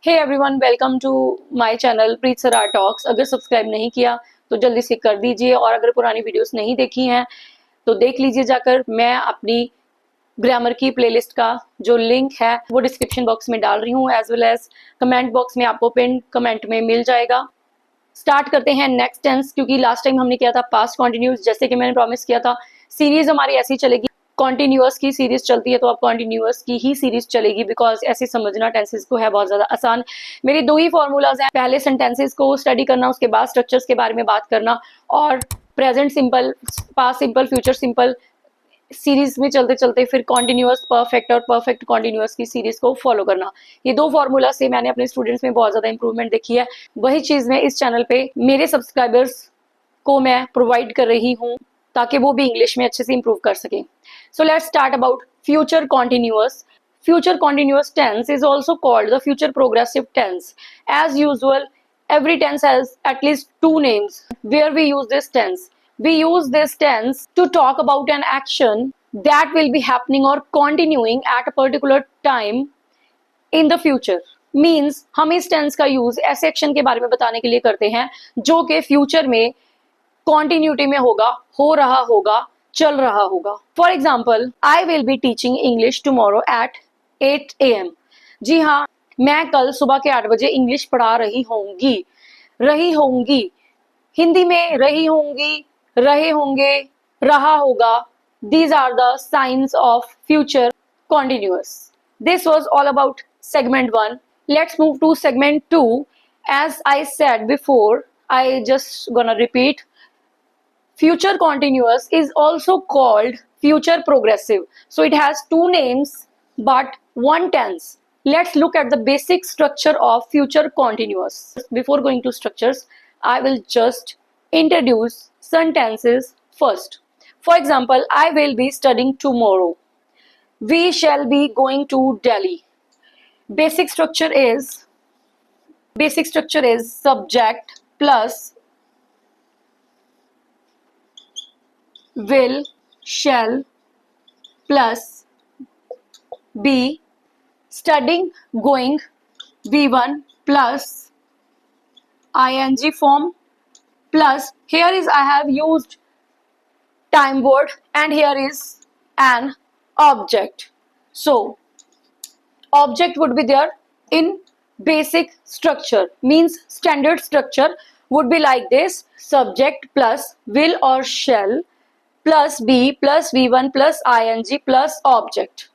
Hey everyone, welcome to my channel Preet Sara talks. अगर subscribe नहीं किया तो जल्दी से कर दीजिए, और अगर पुरानी वीडियोस नहीं देखी हैं तो देख लीजिए जाकर। मैं अपनी ग्रामर की प्लेलिस्ट का जो लिंक है वो डिस्क्रिप्शन बॉक्स में डाल रही हूँ, as well as comment box में आपको पिन कमेंट में मिल जाएगा। स्टार्ट करते हैं नेक्स्ट टेंस, क्योंकि लास्ट टाइम हमने किया था पास्ट कॉन्टिन्यूस। जैसे कि मैंने प्रॉमिस किया था, सीरीज हमारी ऐसी चलेगी, कॉन्टिन्यूअस की सीरीज चलती है तो अब कॉन्टिन्यूअस की ही सीरीज चलेगी, बिकॉज ऐसे समझना टेंसेस को है बहुत ज्यादा आसान। मेरे दो ही फॉर्मूलाज हैं, पहले सेंटेंसेस को स्टडी करना, उसके बाद स्ट्रक्चर्स के बारे में बात करना, और present simple, past simple, future simple series में चलते चलते फिर कॉन्टिन्यूअस परफेक्ट और परफेक्ट कॉन्टिन्यूअस की सीरीज को फॉलो करना। ये दो फॉर्मूला से मैंने अपने स्टूडेंट्स में बहुत ज्यादा इंप्रूवमेंट देखी है। वही चीज मैं इस चैनल पे मेरे सब्सक्राइबर्स को मैं प्रोवाइड कर रही हूँ, ताकि वो भी इंग्लिश में अच्छे से इंप्रूव कर सकें। So let's start about future continuous. Future continuous tense is also called the future progressive tense. As usual, every tense has at least two names where we use this tense. We use this tense to talk about an action that will be happening or continuing at a particular time in the future. Means हम इस tense का use ऐसे action के बारे में बताने के लिए करते हैं जो कि future में continuity में होगा, हो रहा होगा, चल रहा होगा। For example, I will be teaching English tomorrow at 8 AM। जी हाँ, मैं कल सुबह के 8 बजे इंग्लिश पढ़ा रही होंगी। हिंदी में रही होंगी, रहे होंगे, रहा होगा। These are the science of future continuous. This was all about segment 1. Let's move to segment 2. As I said before, I just gonna repeat. Future continuous is also called future progressive. So it has two names but one tense. Let's look at the basic structure of future continuous. Before going to structures, I will just introduce some tenses first. For example, I will be studying tomorrow. We shall be going to Delhi. Basic structure is subject plus will, shall plus be, studying, going, V1 plus ing form plus, here is I have used time word and here is an object. So object would be there in basic structure, means standard structure would be like this: subject plus will or shall plus be plus V1 plus ing plus object.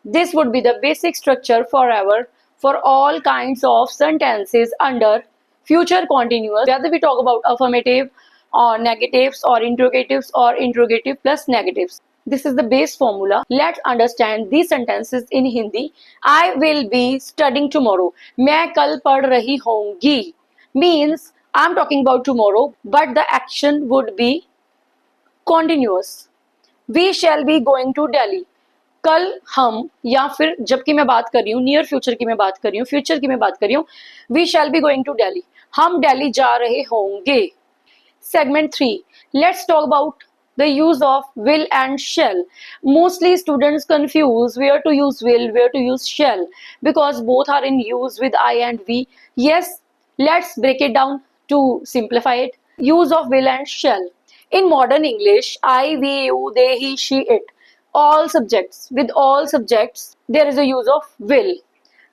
This would be the basic structure forever for all kinds of sentences under future continuous, whether we talk about affirmative or negatives or interrogatives or interrogative plus negatives. This is the base formula. Let's understand these sentences in Hindi. I will be studying tomorrow. मैं कल पढ़ रही होंगी means I'm talking about tomorrow, but the action would be continuous. We shall be going to Delhi. कल हम, या फिर जबकि मैं बात कर रही हूँ नियर फ्यूचर की, मैं बात कर रही हूँ फ्यूचर की, मैं बात कर रही हूँ, we shall be going to Delhi. हम दिल्ली जा रहे होंगे. Segment 3. Let's talk about the use of will and shall. Mostly students confuse where to use will, where to use shall, because both are in use with I and we. Yes, let's break it down to simplify it. Use of will and shall. In modern English, I, we, you, they, he, she, it, all subjects, with all subjects, there is a use of will.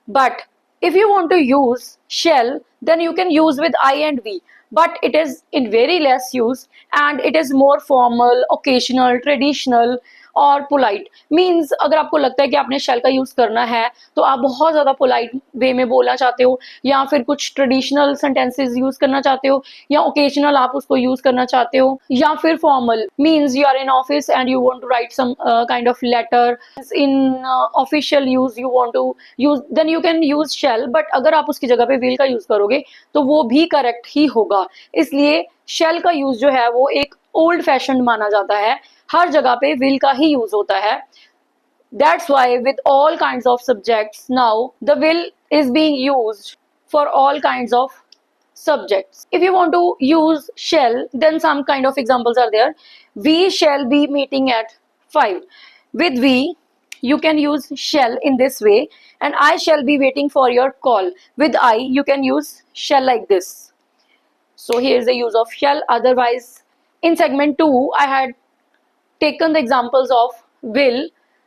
But if you want to use shall, then you can use with I and we. But it is in very less use and it is more formal, occasional, traditional और polite. Means अगर आपको लगता है कि आपने shell का use करना है तो आप बहुत ज्यादा पोलाइट वे में बोलना चाहते हो, या फिर कुछ ट्रेडिशनल सेंटेंसेस यूज करना चाहते हो, या ओकेजनल आप उसको यूज करना चाहते हो, या फिर formal means you are in office and you want to write some kind of letter in official use, you want to use, then you can use shall. But अगर आप उसकी जगह पे विल का यूज करोगे तो वो भी करेक्ट ही होगा. इसलिए शेल का यूज जो है वो एक ओल्ड फैशन माना जाता है. हर जगह पे will का ही यूज होता है. That's why with all kinds of subjects now the will is being used for all kinds of subjects. If you want to use shall, then some kind of examples are there. We shall be meeting at 5. With we, you can use shall in this way, and I shall be waiting for your call. With I, you can use shall like this. So here is the use of shall. Otherwise, in segment 2, I had taken the examples of will,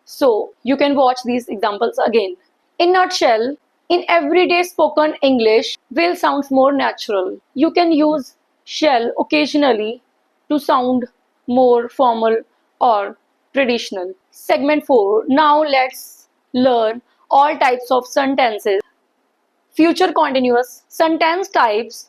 so you can watch these examples again. In nutshell, in everyday spoken English, will sounds more natural. You can use shall occasionally to sound more formal or traditional. Segment 4. Now let's learn all types of sentences. Future continuous sentence types.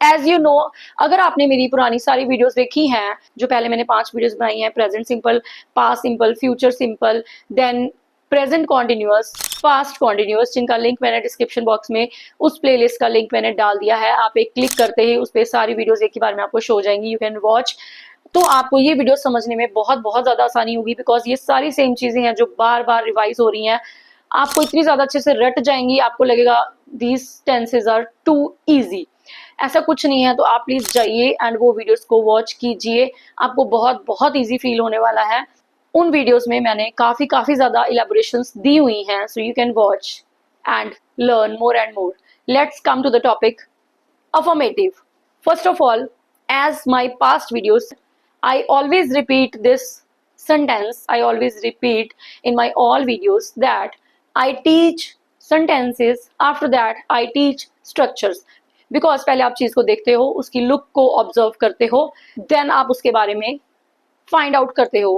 As you know, अगर आपने मेरी पुरानी सारी videos देखी हैं, जो पहले मैंने 5 वीडियोस बनाई हैं, present simple, past simple, future simple, then present continuous, past continuous, जिनका लिंक मैंने डिस्क्रिप्शन बॉक्स में, उस प्लेलिस्ट का लिंक मैंने डाल दिया है। आप एक क्लिक करते ही उस पर सारी वीडियोस एक ही बार में आपको शो हो जाएंगी, यू कैन वॉच। तो आपको ये वीडियो समझने में बहुत बहुत ज्यादा आसानी होगी, बिकॉज ये सारी सेम चीजें हैं जो बार बार रिवाइज हो रही हैं। आपको इतनी ज्यादा अच्छे से रट जाएंगी, आपको लगेगा these tenses are too easy. ऐसा कुछ नहीं है, तो आप प्लीज जाइए एंड वो वीडियोस को वॉच कीजिए, आपको बहुत बहुत इजी फील होने वाला है। उन वीडियोस में मैंने काफी ज्यादा इलेबोरेशंस दी हुई हैं, so you can watch and learn more and more. Let's come to the topic affirmative. First of all, as my past videos, I always repeat this sentence, I always repeat in my all videos that I teach sentences, after that I teach structures. Because पहले आप चीज को देखते हो, उसकी look को observe करते हो, देन आप उसके बारे में फाइंड आउट करते हो।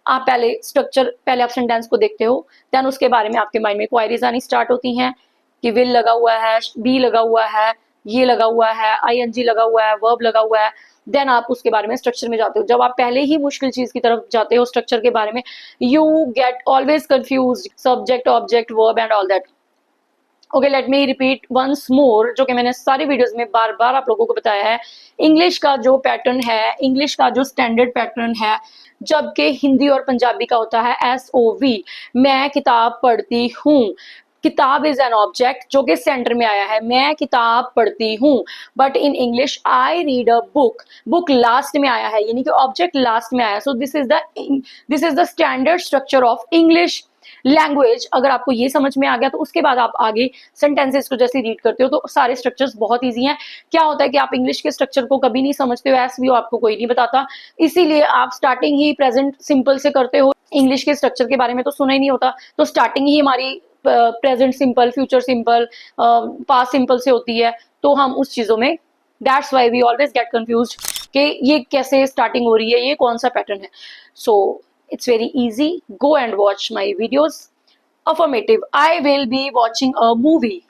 आप पहले स्ट्रक्चर, पहले आप सेंटेंस को देखते हो, देन उसके बारे में आपके माइंड में क्वायरीज आनी स्टार्ट होती हैं कि विल लगा हुआ है, बी लगा हुआ है, ये लगा हुआ है, आईएनजी लगा हुआ है, वर्ब लगा हुआ है, देन आप उसके बारे में स्ट्रक्चर में जाते हो। जब आप पहले ही मुश्किल चीज की तरफ जाते हो स्ट्रक्चर के बारे में, you get always confused, subject, object, verb and all that. Okay, let me repeat once more, जो कि मैंने सारी वीडियोस में बार बार आप लोगों को बताया है। इंग्लिश का जो पैटर्न है, इंग्लिश का जो स्टैंडर्ड पैटर्न है, जबकि हिंदी और पंजाबी का होता है SOV। मैं किताब पढ़ती हूँ, किताब इज एन ऑब्जेक्ट जो कि सेंटर में आया है, मैं किताब पढ़ती हूँ। But in English I read a book, book last में आया है, यानी कि ऑब्जेक्ट लास्ट में आया। So this is the standard structure of English language. अगर आपको ये समझ में आ गया तो उसके बाद आप आगे सेंटेंसेस को जैसे रीड करते हो तो सारे स्ट्रक्चर्स बहुत इजी हैं। क्या होता है कि आप इंग्लिश के स्ट्रक्चर को कभी नहीं समझते हो, SVO आपको कोई नहीं बताता, इसीलिए आप स्टार्टिंग ही प्रेजेंट सिंपल से करते हो। इंग्लिश के स्ट्रक्चर के बारे में तो सुना ही नहीं होता, तो स्टार्टिंग ही हमारी present simple, future simple, past simple से होती है, तो हम उस चीजों में, that's why we always get confused कि ये कैसे स्टार्टिंग हो रही है, ये कौन सा पैटर्न है। सो it's very easy, go and watch my videos. Affirmative, I will be watching a movie,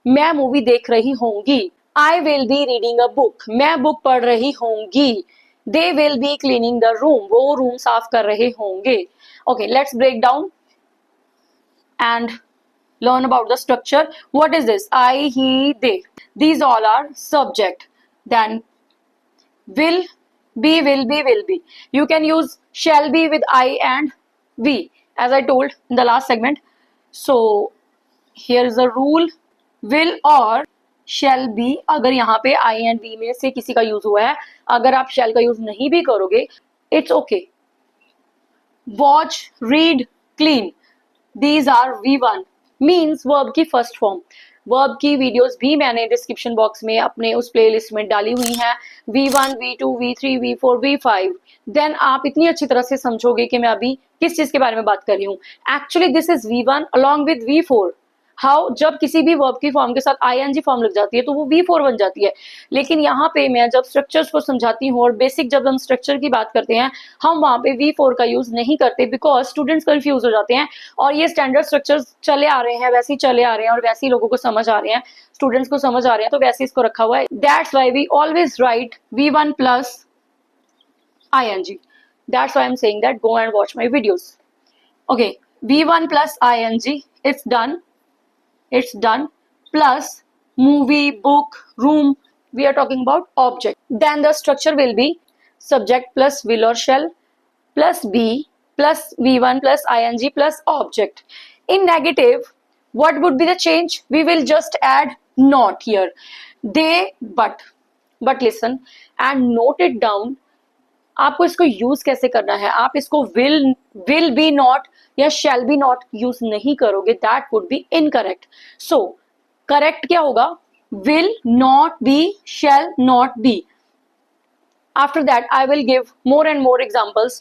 मैं मूवी देख रही होंगी। I will be reading a book, मैं बुक पढ़ रही होंगी। They will be cleaning the room, वो रूम साफ कर रहे होंगे। Okay, let's break down and learn about the structure. What is this? I, he, they, these all are subject. Then will be, will be, will be. You can use shall be with I and we, as I told in the last segment. So here is the rule, will or shall be, अगर यहाँ पे I and we में से किसी का use हुआ है, अगर आप shall का यूज नहीं भी करोगे, it's okay. Watch, read, clean, these are V1, means verb की फर्स्ट फॉर्म। वर्ब की वीडियोस भी मैंने डिस्क्रिप्शन बॉक्स में अपने उस प्लेलिस्ट में डाली हुई हैं, V1, V2, V3, V4, V5। Then आप इतनी अच्छी तरह से समझोगे कि मैं अभी किस चीज के बारे में बात कर रही हूँ। Actually this is V1 along with V4। How, जब किसी भी वर्ब की फॉर्म के साथ ING फॉर्म लग जाती है तो वो V4 बन जाती है। लेकिन यहाँ पे मैं जब स्ट्रक्चर्स को समझाती हूँ और बेसिक जब हम स्ट्रक्चर की बात करते हैं, हम वहाँ पे V4 का यूज नहीं करते, बिकॉज स्टूडेंट्स कंफ्यूज हो जाते हैं और ये स्टैंडर्ड स्ट्रक्चर्स चले आ रहे हैं, वैसे ही चले आ रहे हैं और वैसे ही लोगों को समझ आ रहे हैं, स्टूडेंट्स को समझ आ रहे हैं, तो वैसे इसको रखा हुआ है। That's why we always write V1 plus ING. That's why I'm saying that go and watch my videos. Okay, V1 plus ING, it's done. It's done. Plus movie, book, room, we are talking about object. Then the structure will be subject plus will or shall plus be plus V1 plus ING plus object. In negative, what would be the change? We will just add not here. They, but listen and note it down. आपको इसको use कैसे करना है, आप इसको will be not या shall be not use नहीं करोगे, that would be incorrect. So correct क्या होगा, will not be, shall not be. After that, I will give more and more examples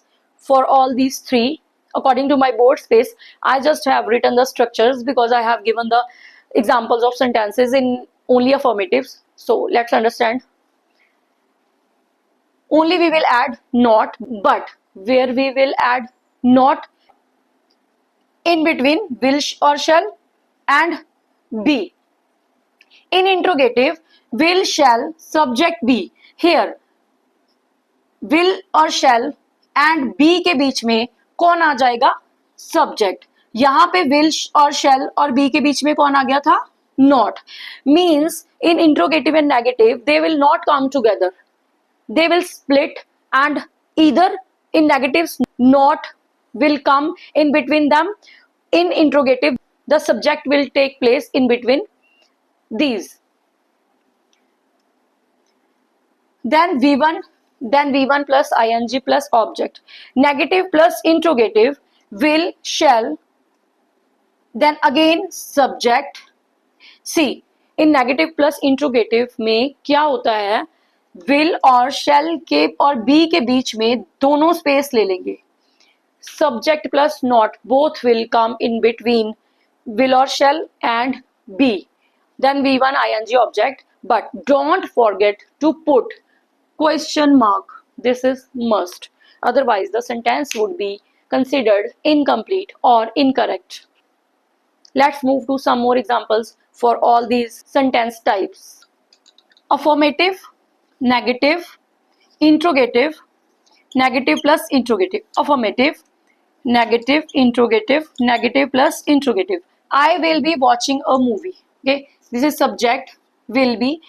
for all these three. According to my board space, I just have written the structures because I have given the examples of sentences in only affirmatives. So let's understand. Only we will add not, but where we will add not in between will or shall and be. In interrogative, will, shall, subject be. Here will और shall and be के बीच में कौन आ जाएगा, subject. यहां पे will और shall और be के बीच में कौन आ गया था, not. Means in interrogative and negative they will not come together, they will split, and either in negatives not will come in between them, in interrogative the subject will take place in between these. Then V1 plus ing plus object. Negative plus interrogative, will, shall, then again subject. See, in negative plus interrogative में क्या होता है, will और shall के और be के बीच में दोनों स्पेस ले लेंगे. Subject plus not, both will come in between will or shall and be. Then V1 ing object, but don't forget to put question mark. This is must. Otherwise, the sentence would be considered incomplete or incorrect. Let's move to some more examples for all these sentence types. Affirmative, negative, interrogative, negative plus interrogative. Affirmative, negative, interrogative, negative plus interrogative. I will be watching a movie. Okay, this is subject, will be,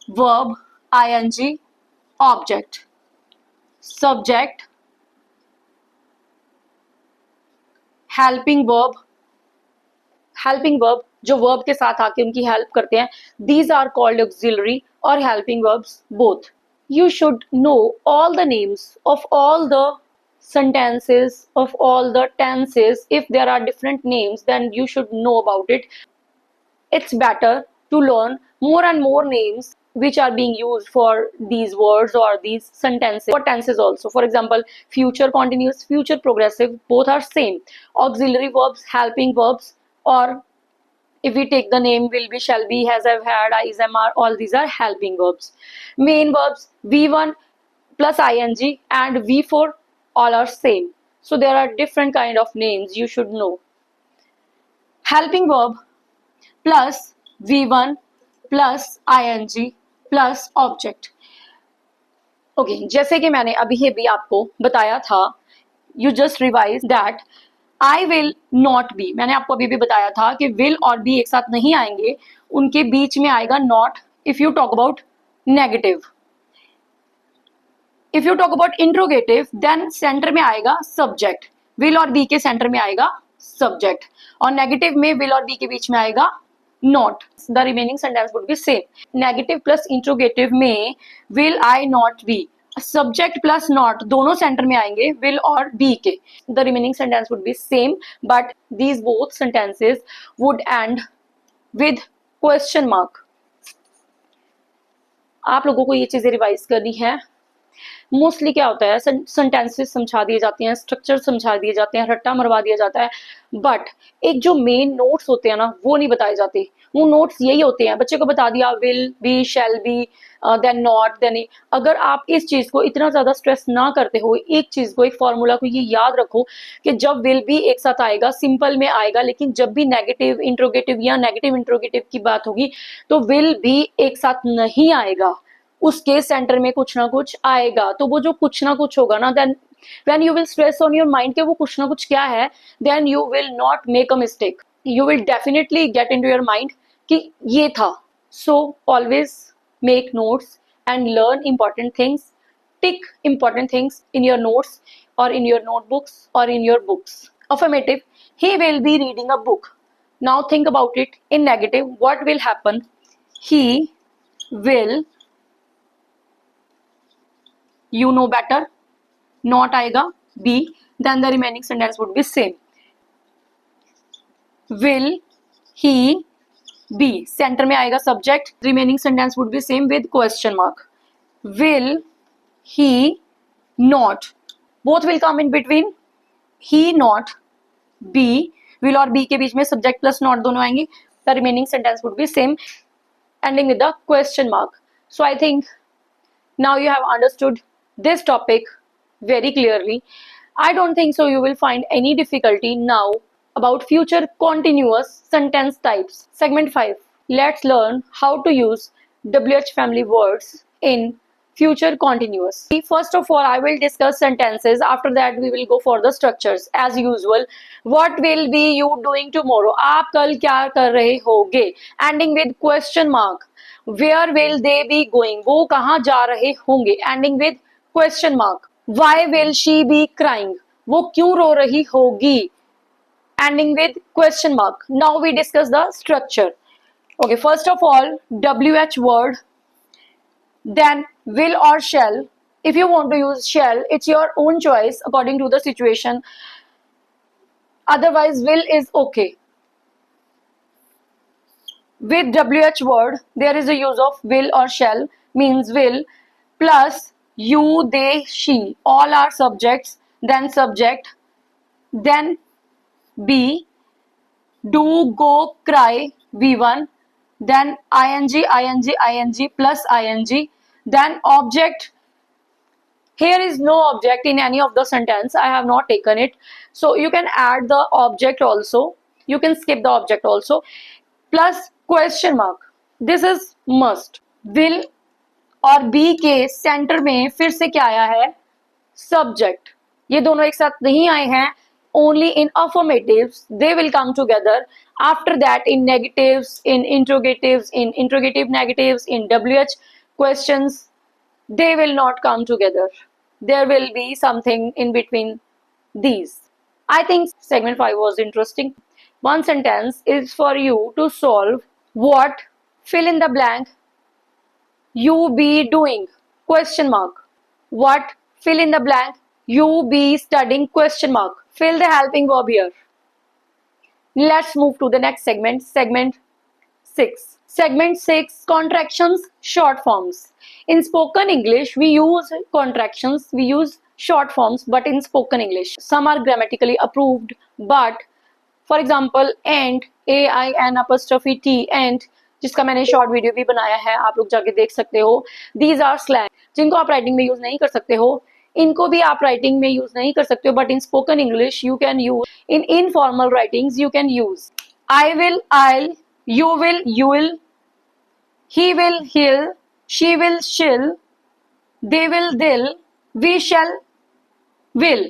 verb, ing, object. Subject, helping verb जो verb के साथ आके उनकी help करते हैं, these are called auxiliary or helping verbs both. You should know all the names of all the sentences, of all the tenses. If there are different names, then you should know about it. It's better to learn more and more names which are being used for these words or these sentences or tenses also. For example, future continuous, future progressive, both are same. Auxiliary verbs, helping verbs, or if we take the name will be, shall be, has, have, had, is, am, are, all these are helping verbs. Main verbs, V1 plus ing and V4 all are same. So there are different kind of names you should know. Helping verb plus V1 plus ing plus object. Okay, जैसे कि मैंने अभी भी आपको बताया था, you just revise that I will not be. मैंने आपको अभी भी बताया था कि will और be एक साथ नहीं आएंगे, उनके बीच में आएगा not. If you talk about negative, if you talk about interrogative, then center में आएगा subject. will और be के center में आएगा subject, और negative में will और be के बीच में आएगा not. The remaining sentence would be same. Negative plus interrogative में will I not be, subject plus not दोनों center में आएंगे will और be के. The remaining sentence would be same, but these both sentences would end with question mark. आप लोगों को ये चीजें रिवाइज करनी है. मोस्टली क्या होता है, सेंटेंसेस समझा दिए जाते हैं, स्ट्रक्चर समझा दिए जाते हैं, रट्टा मरवा दिया जाता है, बट एक जो मेन नोट्स होते हैं ना, वो नहीं बताए जाते. वो नोट्स यही होते हैं, बच्चे को बता दिया will be, shall be, then not, then. अगर आप इस चीज को इतना ज्यादा स्ट्रेस ना करते हो, एक चीज को, एक फॉर्मूला को ये याद रखो कि जब विल बी एक साथ आएगा सिंपल में आएगा, लेकिन जब भी नेगेटिव इंट्रोगेटिव या नेगेटिव इंट्रोगेटिव की बात होगी तो विल भी एक साथ नहीं आएगा, उसके सेंटर में कुछ ना कुछ आएगा. तो वो जो कुछ ना कुछ होगा ना, then when you will stress on your mind कि वो कुछ ना कुछ क्या है, then you will not make a mistake. You will definitely get into your mind कि ये था. So always make notes and learn important things. Tick important things in your notes or in your notebooks or in your books. Affirmative, he will be reading a book. Now think about it. In negative, what will happen? He will you know better, not आएगा be, then the remaining sentence would be same. Will he be, center में आएगा subject, remaining sentence would be same with question mark. Will he not, both will come in between, he not be, will और be के बीच में subject plus not दोनों आएंगे. The remaining sentence would be same, ending with the question mark. So I think now you have understood this topic very clearly. I don't think so you will find any difficulty now about future continuous sentence types. Segment 5. Let's learn how to use WH family words in future continuous. First of all, I will discuss sentences. After that, we will go for the structures as usual. What will be you doing tomorrow? आप कल क्या कर रहे होगे? Ending with question mark. Where will they be going? वो कहाँ जा रहे होंगे? Ending with question mark. Why will she be crying? वो क्यों रो रही होगी? Ending with question mark. Now we discuss the structure. Okay, first of all, WH word, then will or shall. If you want to use shall, it's your own choice according to the situation. Otherwise, will is okay. With WH word, there is a use of will or shall, means will, plus you, they, she. All are subjects, then subject, then be, do, go, cry, V1, then ing plus ing, then object. Here is no object in any of the sentence. I have not taken it. So you can add the object also. You can skip the object also. Plus question mark. This is must. Will और B के centre में फिर से क्या आया है? Subject. ये दोनों एक साथ नहीं आए हैं. Only in affirmatives they will come together. After that, in negatives, in interrogatives, in interrogative negatives, in WH questions, they will not come together. There will be something in between these. I think segment 5 was interesting. One sentence is for you to solve what fill in the blank you be doing question mark. What fill in the blank you be studying question mark. Fill the helping verb here. Let's move to the next segment, segment 6. Segment 6, contractions, short forms. In spoken English, we use contractions, we use short forms, but in spoken English, some are grammatically approved, but for example, and, AIN apostrophe T, and, जिसका मैंने short video भी बनाया है, आप लोग जाके देख सकते हो. These are slang, जिनको आप राइटिंग में यूज नहीं कर सकते हो, इनको भी आप राइटिंग में यूज नहीं कर सकते हो, but in spoken English you can use. In informal writings you can use I will, I'll, you will, he will, he'll, she will, she'll, they will, they'll, we shall, will.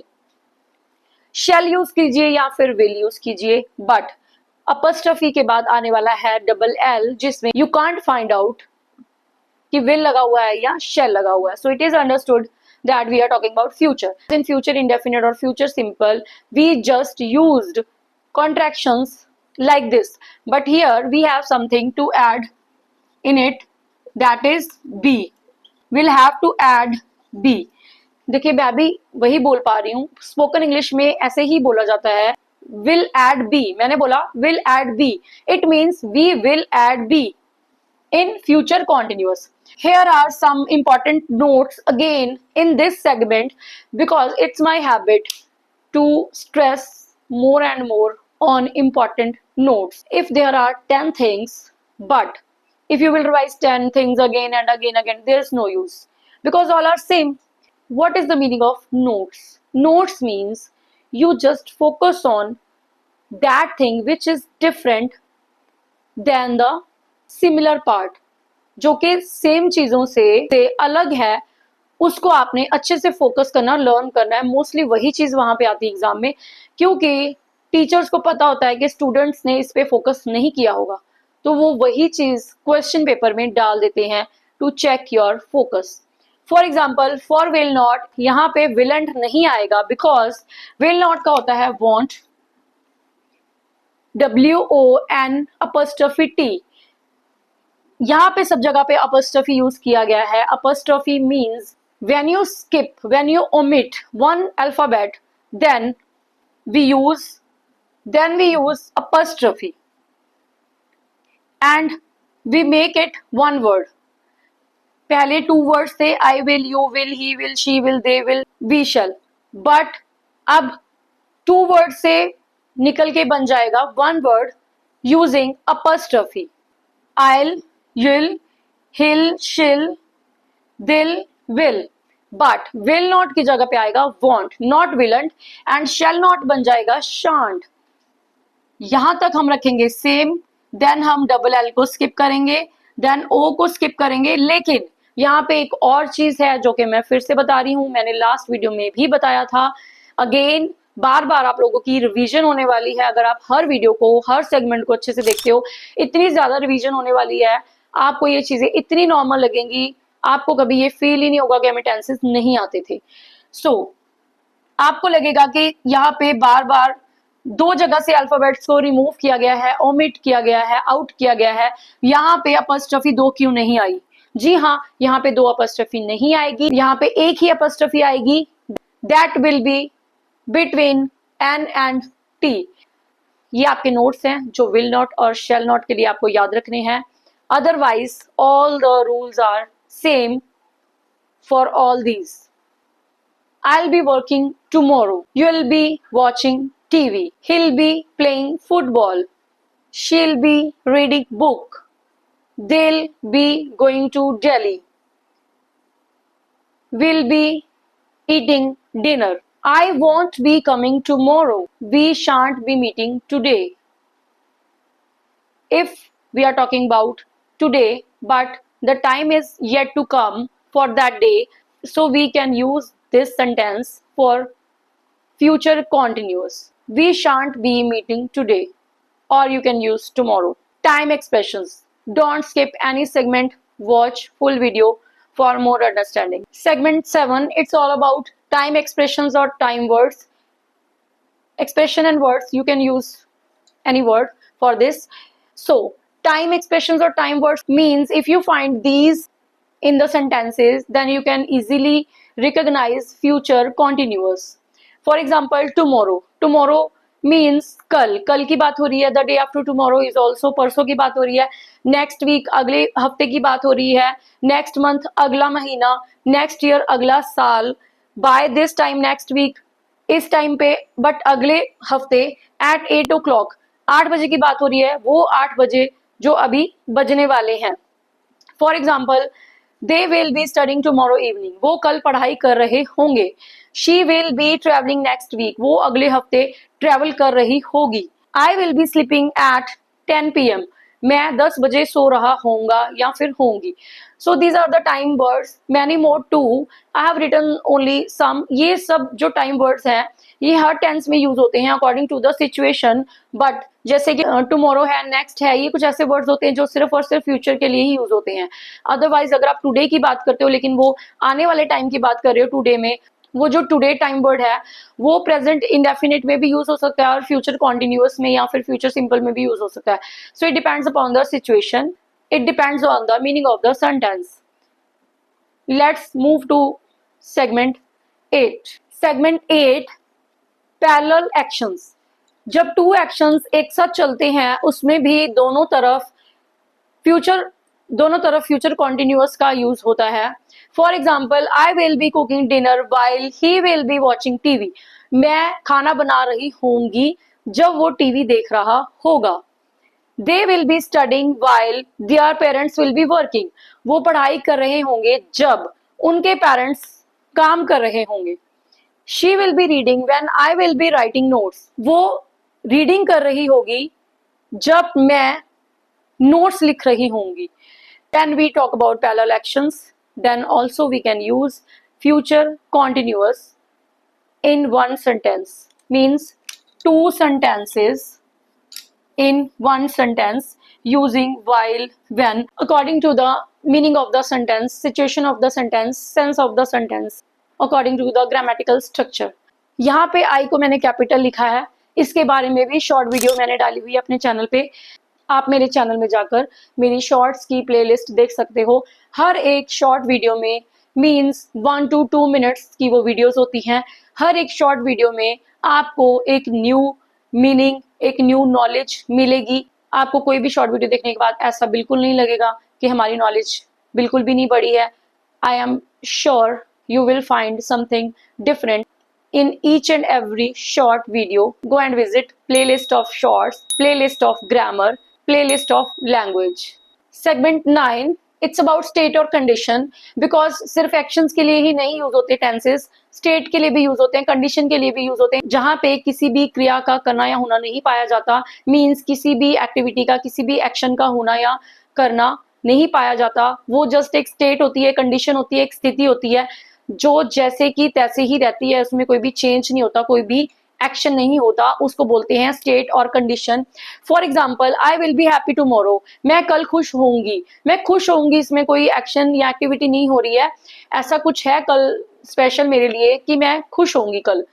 shall use कीजिए या फिर will use कीजिए, but apostrophe के बाद आने वाला है double L, जिसमें यू कांट फाइंड आउट कि will लगा हुआ है या shall लगा हुआ है. So it is understood that we are talking about future. In future indefinite or future simple, we just used contractions like this, but here we have something to add in it, that is be. We'll have to add be. देखिए मैं अभी वही बोल पा रही हूँ, spoken English में ऐसे ही बोला जाता है, will add be. मैंने बोला will add be, it means we will add be in future continuous. Here are some important notes again in this segment, because it's my habit to stress more and more on important notes. If there are 10 things, but if you will revise 10 things again and again, there's no use, because all are same. What is the meaning of notes? Notes means you just focus on that thing which is different than the similar part, जो कि same चीजों से अलग है, उसको आपने अच्छे से फोकस करना, लर्न करना है. मोस्टली वही चीज वहां पे आती है एग्जाम में, क्योंकि टीचर्स को पता होता है कि स्टूडेंट्स ने इस पे फोकस नहीं किया होगा, तो वो वही चीज क्वेश्चन पेपर में डाल देते हैं to check your focus. For example, for will not, यहाँ पे विलेंट नहीं आएगा, बिकॉज विल नॉट का होता है वॉन्ट, WON अपॉस्ट्रोफी T. यहाँ पे सब जगह पे अपॉस्ट्रोफी यूज किया गया है. Apostrophe means When you skip, when you omit one alphabet, then we use apostrophe and we make it one word. पहले टू वर्ड्स थे, I will, you will, he will, she will, they will, we shall, but अब two word से निकल के बन जाएगा one word using apostrophe. I'll, you'll, he'll, she'll, they'll, will. But will not की जगह पे आएगा won't, not willn't, and shall not बन जाएगा shan't. यहां तक हम रखेंगे सेम. देन हम डबल एल को स्किप करेंगे, देन ओ को स्किप करेंगे. लेकिन यहाँ पे एक और चीज है जो कि मैं फिर से बता रही हूँ, मैंने लास्ट वीडियो में भी बताया था. अगेन बार बार आप लोगों की रिवीजन होने वाली है. अगर आप हर वीडियो को, हर सेगमेंट को अच्छे से देखते हो, इतनी ज्यादा रिवीजन होने वाली है, आपको ये चीजें इतनी नॉर्मल लगेंगी, आपको कभी ये फील ही नहीं होगा कि हमें टेंसेस नहीं आते थे. सो आपको लगेगा कि यहाँ पे बार बार दो जगह से अल्फाबेट्स को रिमूव किया गया है, ओमिट किया गया है, आउट किया गया है. यहाँ पे अपॉस्ट्रोफी दो क्यों नहीं आई? जी हाँ, यहाँ पे दो अपॉस्ट्रोफी नहीं आएगी, यहाँ पे एक ही अपॉस्ट्रोफी आएगी. That will be between n and t. ये आपके नोट्स हैं जो विल नॉट और शेल नॉट के लिए आपको याद रखने हैं. Otherwise all the rules are same for all these. I'll be working tomorrow. You'll be watching TV. He'll be playing football. She'll be reading book. They'll be going to Delhi. We'll be eating dinner. I won't be coming tomorrow. We shan't be meeting today. If we are talking about today, but the time is yet to come for that day, so we can use this sentence for future continuous. We shan't be meeting today, or you can use tomorrow. Time expressions. Don't skip any segment. Watch full video for more understanding. Segment 7, it's all about time expressions or time words. Expression and words, you can use any word for this. So time expressions or time words means if you find these in the sentences, then you can easily recognize future continuous. For example, tomorrow. Tomorrow means कल, कल की बात हो रही है. The day after tomorrow is also परसों की बात हो रही है. Next week, अगले हफ्ते की बात हो रही है. Next month, अगला महीना. Next year, अगला साल. By this time next week, इस टाइम पे, बट अगले हफ्ते. At 8 o'clock, 8 बजे की बात हो रही है. वो 8 बजे जो अभी बजने वाले हैं. For example, they will be studying tomorrow evening. वो कल पढ़ाई कर रहे होंगे. She will be traveling next week. वो अगले हफ्ते ट्रेवल कर रही होगी. I will be sleeping at 10 p.m. मैं 10 बजे सो रहा होऊंगा या फिर होंगी. So these are the time words. Many more too. I have written only some. ये सब जो time words हैं, ये हर टेंस में यूज होते हैं according to the situation. But जैसे कि टुमारो है, नेक्स्ट है, ये कुछ ऐसे वर्ड्स होते हैं जो सिर्फ और सिर्फ फ्यूचर के लिए ही यूज होते हैं. अदरवाइज अगर आप टुडे की बात करते हो लेकिन वो आने वाले टाइम की बात कर रहे हो टुडे में, वो जो टुडे टाइम वर्ड है वो प्रेजेंट इंडेफिनिट में भी यूज हो सकता है और फ्यूचर कॉन्टिन्यूअस में या फिर फ्यूचर सिंपल में भी यूज हो सकता है. So it depends upon the situation, it depends on the meaning of the sentence. Let's move to segment 8. Segment 8, parallel actions. जब टू एक्शंस एक साथ चलते हैं उसमें भी दोनों तरफ फ्यूचर कॉन्टिन्यूअस का यूज होता है. For example, I will be cooking dinner while he will be watching TV. मैं खाना बना रही होंगी जब वो टीवी देख रहा होगा. दे will be studying while their parents will be working. वो पढ़ाई कर रहे होंगे जब उनके पेरेंट्स काम कर रहे होंगे. She will be reading when I will be writing notes. वो रीडिंग कर रही होगी जब मैं नोट्स लिख रही होंगी. When we talk about parallel actions, then also we can use future continuous in one sentence. Means two sentences in one sentence using while, when, according to the meaning of the sentence, situation of the sentence, sense of the sentence, according to the grammatical structure. यहाँ पे I को मैंने capital लिखा है. इसके बारे में भी शॉर्ट वीडियो मैंने डाली हुई है अपने चैनल पे. आप मेरे चैनल में जाकर मेरी शॉर्ट्स की प्लेलिस्ट देख सकते हो. हर एक शॉर्ट वीडियो में मीन्स 1 to 2 मिनट्स की वो वीडियोस होती हैं। हर एक शॉर्ट वीडियो में आपको एक न्यू मीनिंग, एक न्यू नॉलेज मिलेगी। आपको कोई भी शॉर्ट वीडियो देखने के बाद ऐसा बिल्कुल नहीं लगेगा कि हमारी नॉलेज बिल्कुल भी नहीं बढ़ी है। I am sure you will find something different in each and every short video. Go and visit playlist of shorts, playlist of grammar, playlist of language. Segment 9, it's about state और condition, because सिर्फ actions के लिए ही नहीं use होते tenses, state के लिए भी use होते हैं, condition के लिए भी यूज होते हैं। जहां पे किसी भी क्रिया का करना या होना नहीं पाया जाता, मीन्स किसी भी एक्टिविटी का, किसी भी एक्शन का होना या करना नहीं पाया जाता, वो जस्ट एक स्टेट होती है, कंडीशन होती है, एक स्थिति होती है जो जैसे कि तैसे ही रहती है, उसमें कोई भी चेंज नहीं होता, कोई भी एक्शन नहीं होता, उसको बोलते हैं स्टेट और condition. For example, I will be happy tomorrow, मैं कल खुश होंगी। मैं खुश होंगी, इसमें कोई एक्शन या एक्टिविटी नहीं हो रही है, ऐसा कुछ है कल स्पेशल मेरे लिए कि मैं खुश होंगी कल।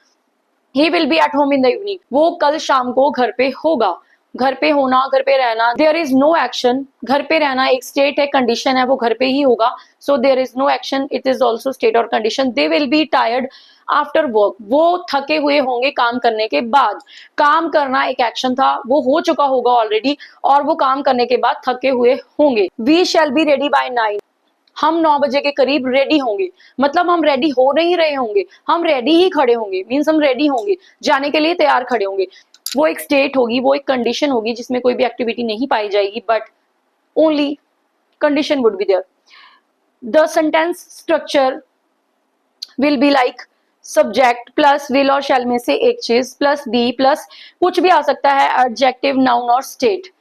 He will be at home in the evening, वो कल शाम को घर पे होगा। घर पे होना, घर पे रहना, देयर इज नो एक्शन। घर पे रहना एक स्टेट है, कंडीशन है, वो घर पे ही होगा, so there is no action, it is also state और condition. They will be tired after work, वो थके हुए होंगे काम करने के बाद। काम करना एक एक्शन था, वो हो चुका होगा ऑलरेडी, और वो काम करने के बाद थके हुए होंगे। We shall be ready by 9, हम 9 बजे के करीब रेडी होंगे, मतलब हम रेडी हो नहीं रहे होंगे, हम रेडी ही खड़े होंगे, मीन्स हम रेडी होंगे, जाने के लिए तैयार खड़े होंगे। वो एक स्टेट होगी, वो एक कंडीशन होगी जिसमें कोई भी एक्टिविटी नहीं पाई जाएगी, but only condition would be there. The sentence structure will be like subject plus will और शैल में से एक चीज प्लस बी प्लस कुछ भी आ सकता है, एडजेक्टिव, नाउन और स्टेट,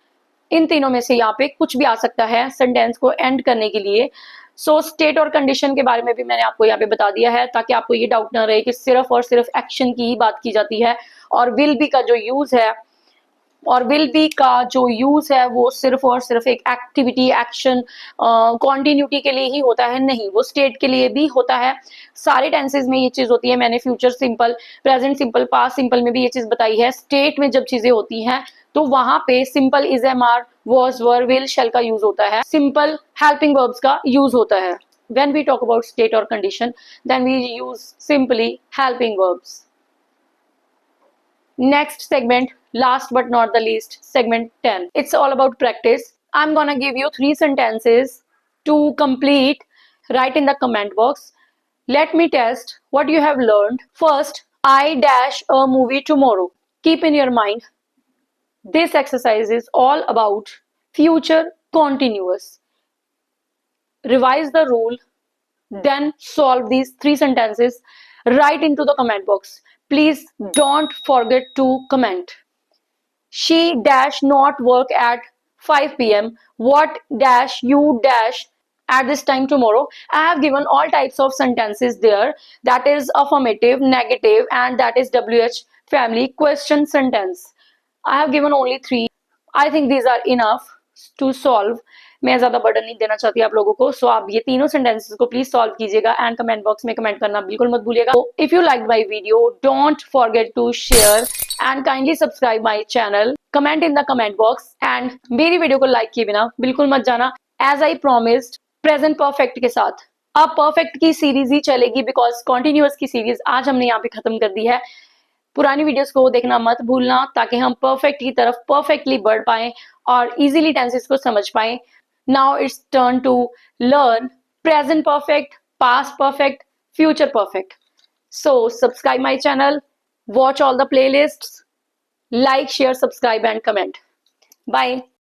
इन तीनों में से यहाँ पे कुछ भी आ सकता है सेंटेंस को एंड करने के लिए। सो स्टेट और कंडीशन के बारे में भी मैंने आपको यहाँ पे बता दिया है, ताकि आपको ये डाउट ना रहे कि सिर्फ और सिर्फ एक्शन की ही बात की जाती है, और विल बी का जो यूज है, और विल बी का जो यूज है वो सिर्फ और सिर्फ एक एक्टिविटी, एक्शन, कॉन्टिन्यूटी के लिए ही होता है, नहीं, वो स्टेट के लिए भी होता है। सारे टेंसेज में ये चीज होती है। मैंने future simple, present simple, past simple में भी ये चीज बताई है। स्टेट में जब चीजें होती हैं तो वहां पे simple is am are, was, were, will, shall का यूज होता है, सिंपल हेल्पिंग वर्ब्स का यूज होता है। When we talk about state or condition, then we use simply helping verbs. Next segment, last but not the least, segment 10. It's all about practice. I'm gonna give you 3 sentences to complete. Write in the comment box. Let me test what you have learned. First, I dash a movie tomorrow. Keep in your mind, this exercise is all about future continuous. Revise the rule, then solve these 3 sentences. Write into the comment box. Please don't forget to comment. She dash not work at 5 p.m. What dash you dash at this time tomorrow? I have given all types of sentences there. That is affirmative, negative, and that is WH family question sentence. I have given only 3. I think these are enough to solve. मैं ज्यादा burden नहीं देना चाहती आप लोगों को, सो आप ये तीनों सेंटेंसेस को प्लीज सॉल्व कीजिएगा एंड कमेंट बॉक्स में कमेंट करना बिल्कुल मत भूलिएगा। If you like my video, don't forget to share and kindly subscribe my channel, comment in the comment box, and मेरी वीडियो को लाइक किए बिना बिल्कुल मत जाना। As I promised, present perfect के साथ अब परफेक्ट की सीरीज ही चलेगी, बिकॉज कॉन्टिन्यूअस की सीरीज आज हमने यहाँ पे खत्म कर दी है। पुरानी वीडियोस को देखना मत भूलना, ताकि हम परफेक्ट की तरफ परफेक्टली बढ़ पाएं और इजीली टेंसेस को समझ पाएं। Now it's turn to learn present perfect, past perfect, future perfect. So subscribe my channel, watch all the playlists, like, share, subscribe and comment. Bye.